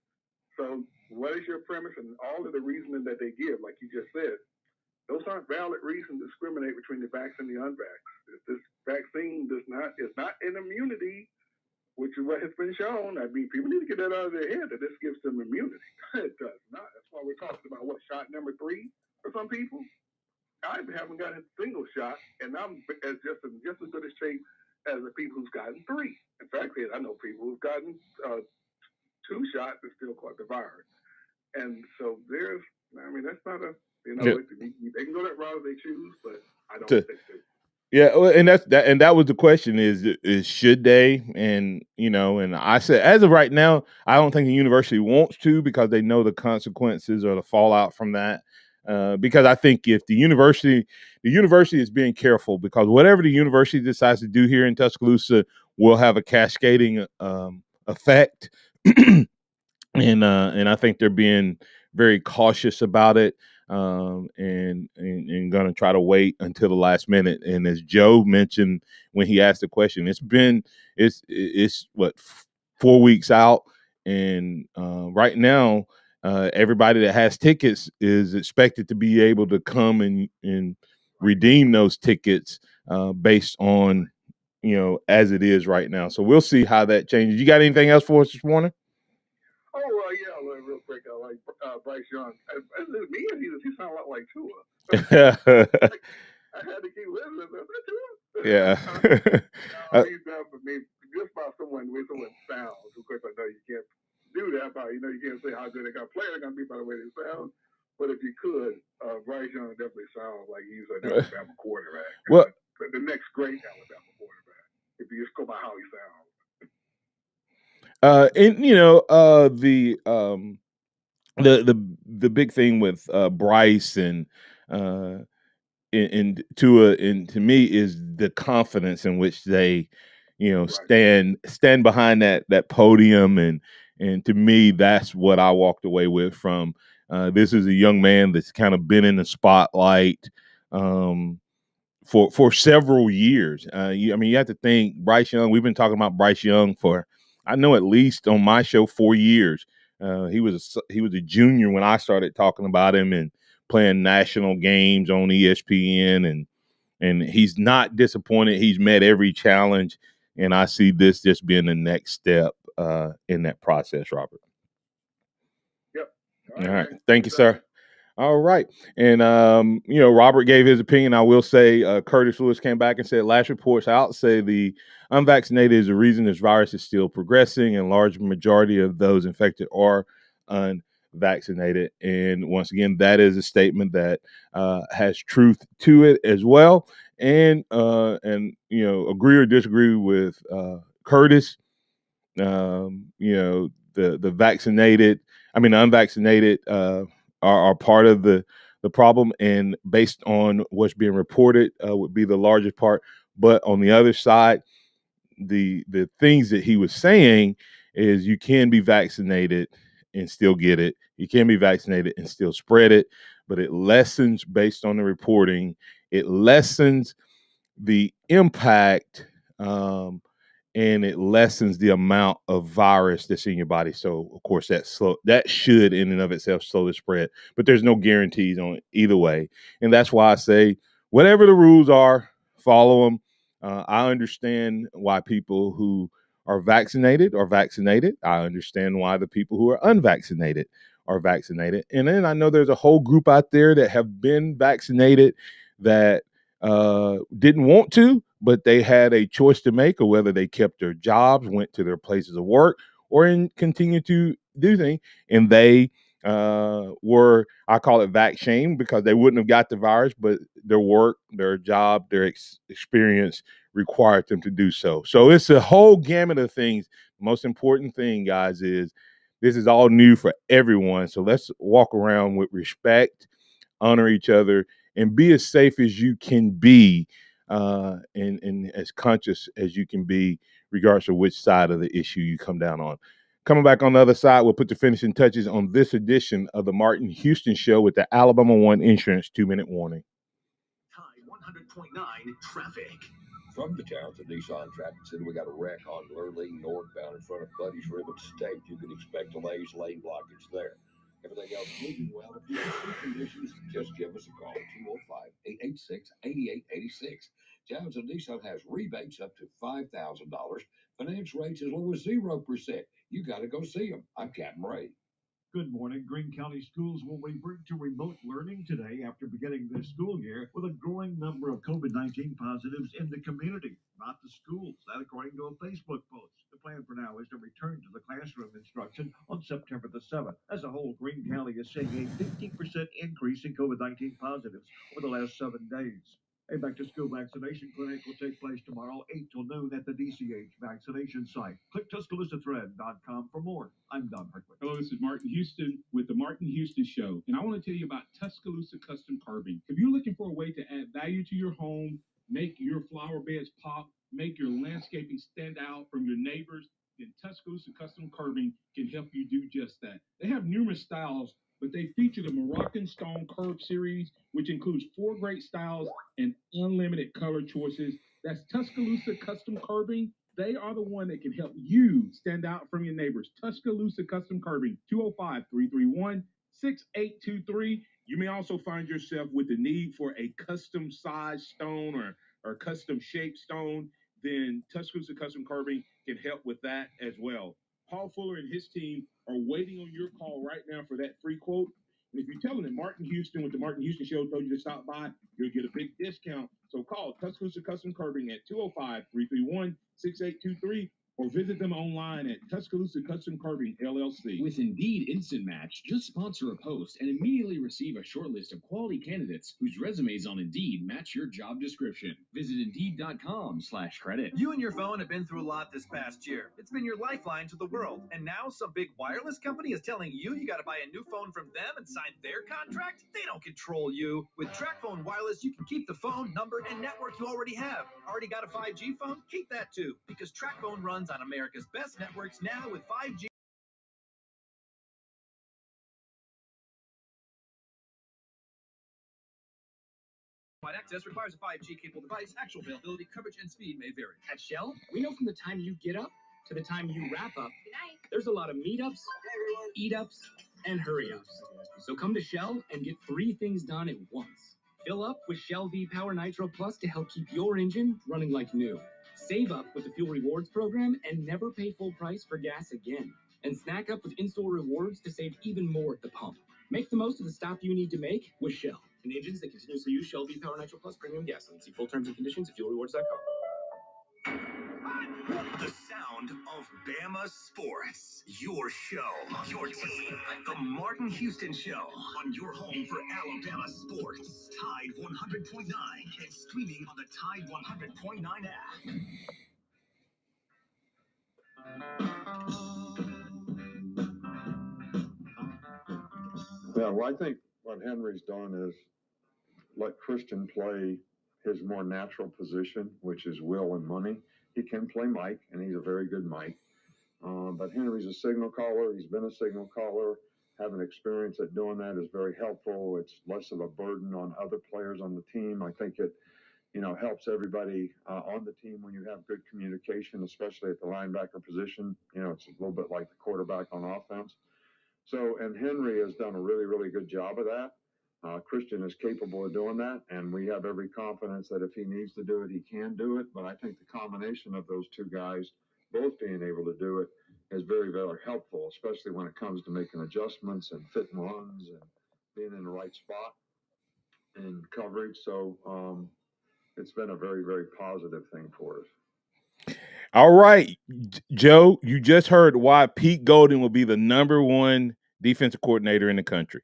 So what is your premise? And all of the reasoning that they give, like you just said, those aren't valid reasons to discriminate between the vax and the unvax. This vaccine is not an immunity, which is what has been shown. I mean, people need to get that out of their head that this gives them immunity. It does not. That's why we're talking about shot number 3 for some people. I haven't gotten a single shot, and I'm just as good a shape as the people who's gotten 3. In fact, I know people who've gotten 2 shots and still caught the virus. And so that's not a, they can go that route if they choose, but I don't think they do. Yeah, and that was the question is should they? And and I said as of right now, I don't think the university wants to because they know the consequences or the fallout from that. Because I think if the university is being careful because whatever the university decides to do here in Tuscaloosa will have a cascading effect. And I think they're being very cautious about it, and going to try to wait until the last minute. And as Joe mentioned when he asked the question, it's what 4 weeks out, and right now everybody that has tickets is expected to be able to come and redeem those tickets based on as it is right now. So we'll see how that changes. You got anything else for us this morning? Oh, real quick, I like Bryce Young. He sounds a lot like Tua. I had to keep listening. Is that Tua? Yeah. He's done for me just by someone sounds. Of course, I know you can't do that, but you can't say how good a player they're going to be by the way they sound. But if you could, Bryce Young definitely sounds like he's an Alabama quarterback. Well, the next great Alabama quarterback, if you just go by how he sounds. The big thing with Bryce and Tua and to me is the confidence in which they stand behind that podium, and to me that's what I walked away with from this is a young man that's kind of been in the spotlight for several years. You have to think Bryce Young. We've been talking about Bryce Young for I know at least on my show 4 years. He was a junior when I started talking about him and playing national games on ESPN, and he's not disappointed. He's met every challenge, and I see this just being the next step in that process, Robert. Yep. All right. Thank you, sir. All right. And, Robert gave his opinion. I will say Curtis Lewis came back and said last reports out say the unvaccinated is the reason this virus is still progressing, and large majority of those infected are unvaccinated. And once again, that is a statement that has truth to it as well. And agree or disagree with Curtis. The unvaccinated are part of the problem, and based on what's being reported would be the largest part. But on the other side, the things that he was saying is you can be vaccinated and still get it. You can be vaccinated and still spread it, but it lessens based on the reporting. It lessens the impact and it lessens the amount of virus that's in your body. So, of course, that should in and of itself slow the spread, but there's no guarantees on it either way. And that's why I say whatever the rules are, follow them. I understand why people who are vaccinated are vaccinated. I understand why the people who are unvaccinated are vaccinated. And then I know there's a whole group out there that have been vaccinated that didn't want to, but they had a choice to make, or whether they kept their jobs, went to their places of work, or continued to do things. And they were, I call it vac shame, because they wouldn't have got the virus, but their work, their job, their experience required them to do so. So it's a whole gamut of things. The most important thing, guys, is this is all new for everyone. So let's walk around with respect, honor each other, and be as safe as you can be, and as conscious as you can be, regardless of which side of the issue you come down on. Coming back on the other side, we'll put the finishing touches on this edition of the Martin Houston Show with the Alabama One Insurance 2-minute warning. Tide 100.9 traffic. From the Townsend Nissan Traffic Center, we got a wreck on Lurleen northbound in front of Buddy's Ribbon State. You can expect delays, lane blockage there. Everything else moving well. If you have any conditions, just give us a call, 205-886-8886. Townsend Nissan has rebates up to $5,000. Finance rates as low as 0%. You got to go see them. I'm Captain Ray. Good morning. Greene County Schools will revert to remote learning today after beginning this school year with a growing number of COVID-19 positives in the community, not the schools. That according to a Facebook post. The plan for now is to return to the classroom instruction on September the 7th. As a whole, Greene County is seeing a 15% increase in COVID-19 positives over the last 7 days. A back-to-school vaccination clinic will take place tomorrow, 8 till noon at the DCH vaccination site. Click TuscaloosaThread.com for more. I'm Don Hartwick. Hello, this is Martin Houston with the Martin Houston Show, and I want to tell you about Tuscaloosa Custom Carving. If you're looking for a way to add value to your home, make your flower beds pop, make your landscaping stand out from your neighbors, then Tuscaloosa Custom Carving can help you do just that. They have numerous styles, but they feature the Moroccan Stone Curve series, which includes 4 great styles and unlimited color choices. That's Tuscaloosa Custom Carving. They are the one that can help you stand out from your neighbors. Tuscaloosa Custom Carving, 205-331-6823. You may also find yourself with the need for a custom size stone or custom shaped stone. Then Tuscaloosa Custom Carving can help with that as well. Paul Fuller and his team are waiting on your call right now for that free quote. And if you tell them that Martin Houston with the Martin Houston Show told you to stop by, you'll get a big discount. So call Tuscaloosa Custom Carving at 205-331-6823 or visit them online at Tuscaloosa Custom Carving, LLC. With Indeed Instant Match, just sponsor a post and immediately receive a short list of quality candidates whose resumes on Indeed match your job description. Visit Indeed.com/credit. You and your phone have been through a lot this past year. It's been your lifeline to the world. And now some big wireless company is telling you got to buy a new phone from them and sign their contract? They don't control you. With TracFone Wireless, you can keep the phone, number, and network you already have. Already got a 5G phone? Keep that too, because TracFone runs on America's best networks now with 5G. Wide access requires a 5G capable device. Actual availability, coverage, and speed may vary. At Shell, we know from the time you get up to the time you wrap up, there's a lot of meetups, eat-ups, and hurry-ups. So come to Shell and get 3 things done at once. Fill up with Shell V-Power Nitro Plus to help keep your engine running like new. Save up with the Fuel Rewards program and never pay full price for gas again. And snack up with in-store rewards to save even more at the pump. Make the most of the stop you need to make with Shell. And engines that continuously use Shell V-Power Nitro Plus premium gasoline. See full terms and conditions at fuelrewards.com. The sound of Bama sports. Your show, your team. The Martin Houston Show on your home for Alabama sports. Tide 100.9 and streaming on the Tide 100.9 app. Yeah, well, I think what Henry's done is let Christian play his more natural position, which is Will and Money. He can play Mike, and he's a very good Mike. But Henry's a signal caller. He's been a signal caller. Having experience at doing that is very helpful. It's less of a burden on other players on the team. I think it, helps everybody on the team when you have good communication, especially at the linebacker position. It's a little bit like the quarterback on offense. So, and Henry has done a really, really good job of that. Christian is capable of doing that, and we have every confidence that if he needs to do it, he can do it. But I think the combination of those two guys, both being able to do it, is very, very helpful, especially when it comes to making adjustments and fitting runs and being in the right spot and coverage. So it's been a very, very positive thing for us. All right, Joe, you just heard why Pete Golding will be the #1 defensive coordinator in the country.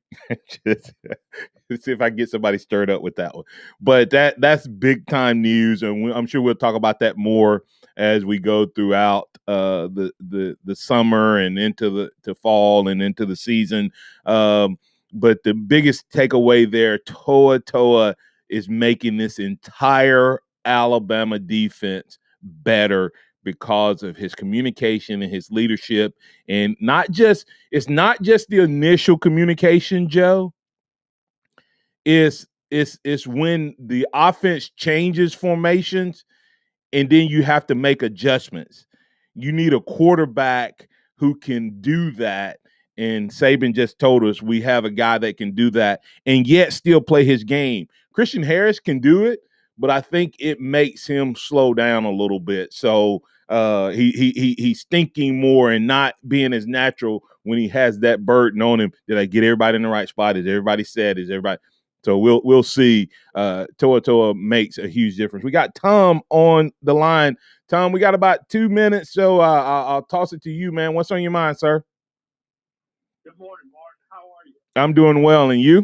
Let's see if I can get somebody stirred up with that one. But that's big time news, and I'm sure we'll talk about that more as we go throughout the summer and into the fall and into the season. But the biggest takeaway there, Toa is making this entire Alabama defense better because of his communication and his leadership. And it's not just the initial communication, Joe. It's when the offense changes formations and then you have to make adjustments. You need a quarterback who can do that. And Saban just told us we have a guy that can do that and yet still play his game. Christian Harris can do it, but I think it makes him slow down a little bit. So he's thinking more and not being as natural when he has that burden on him. Did I get everybody in the right spot? Is everybody set? Is everybody? So we'll see. Toa makes a huge difference. We got Tom on the line. Tom, we got about 2 minutes, so I'll toss it to you, man. What's on your mind, sir? Good morning, Martin. How are you? I'm doing well, and you?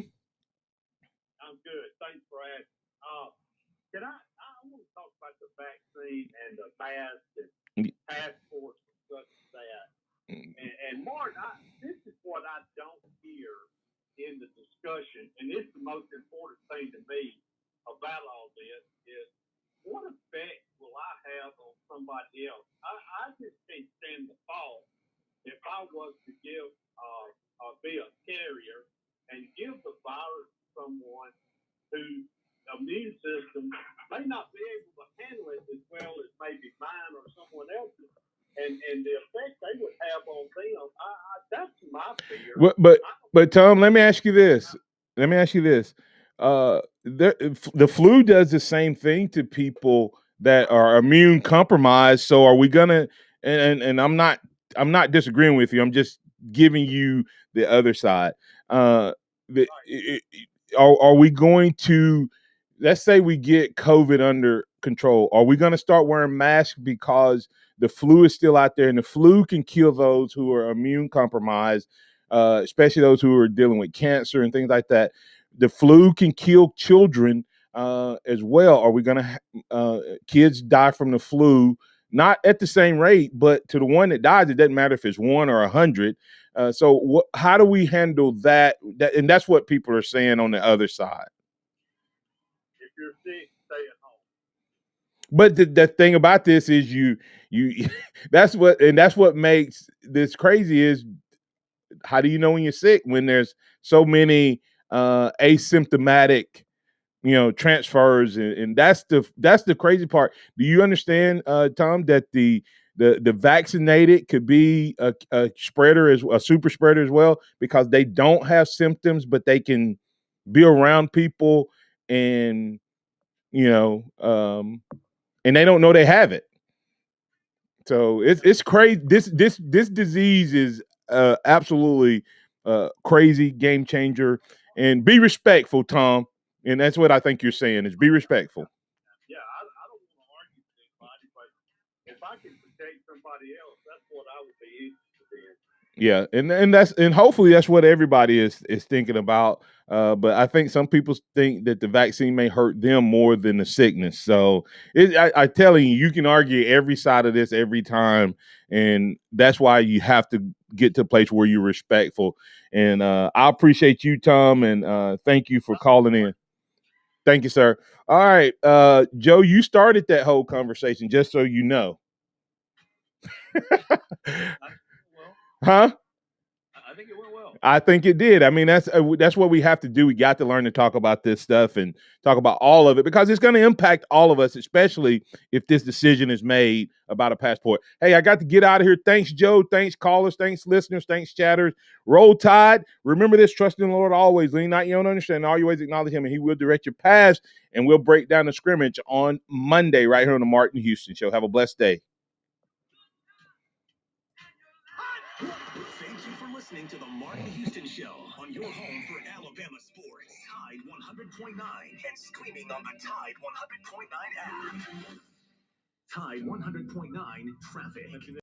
I'm good. Thanks for asking. I want to talk about the vaccine and the mask and task force and such as that. And Martin, this is what I don't hear in the discussion, and it's the most important thing to me about all this is what effect will I have on somebody else? I just can't stand the thought if I was to be a carrier and give the virus to someone whose immune system may not be able to handle it as well as maybe mine or someone else's. And the effect they would have on them, that's my fear. But Tom, let me ask you this. The flu does the same thing to people that are immune compromised. So are we gonna? And I'm not disagreeing with you. I'm just giving you the other side. Are we going to? Let's say we get COVID under control. Are we going to start wearing masks because the flu is still out there, and the flu can kill those who are immune compromised, especially those who are dealing with cancer and things like that. The flu can kill children as well. Are we going to kids die from the flu? Not at the same rate, but to the one that dies, it doesn't matter if it's 1 or 100. How do we handle that? And that's what people are saying on the other side. If you're sick, stay at home. But the thing about this is you that's what makes this crazy is how do you know when you're sick when there's so many asymptomatic transfers and that's the crazy part. Do you understand, Tom, that the vaccinated could be a spreader as a super spreader as well because they don't have symptoms but they can be around people and and they don't know they have it. So it's crazy. This disease is absolutely crazy, game changer. And be respectful, Tom. And that's what I think you're saying is be respectful. Yeah, I don't want to argue with anybody, but if I can protect somebody else, that's what I would be interested in. Yeah, and hopefully that's what everybody is thinking about. But I think some people think that the vaccine may hurt them more than the sickness. So I telling you, you can argue every side of this every time, and that's why you have to get to a place where you're respectful. And I appreciate you, Tom, and thank you for calling in. Thank you, sir. All right, Joe, you started that whole conversation, just so you know. Huh? I think it went well. I think it did. I mean, that's what we have to do. We got to learn to talk about this stuff and talk about all of it because it's going to impact all of us, especially if this decision is made about a passport. Hey, I got to get out of here. Thanks, Joe. Thanks, callers. Thanks, listeners. Thanks, chatters. Roll Tide. Remember this, trust in the Lord always. Lean not your own understanding. All your ways acknowledge him, and he will direct your paths. And we'll break down the scrimmage on Monday right here on the Martin Houston Show. Have a blessed day. Thank you for listening to the Martin Houston Show on your home for Alabama sports. Tide 100.9 and streaming on the Tide 100.9 app. Tide 100.9 traffic.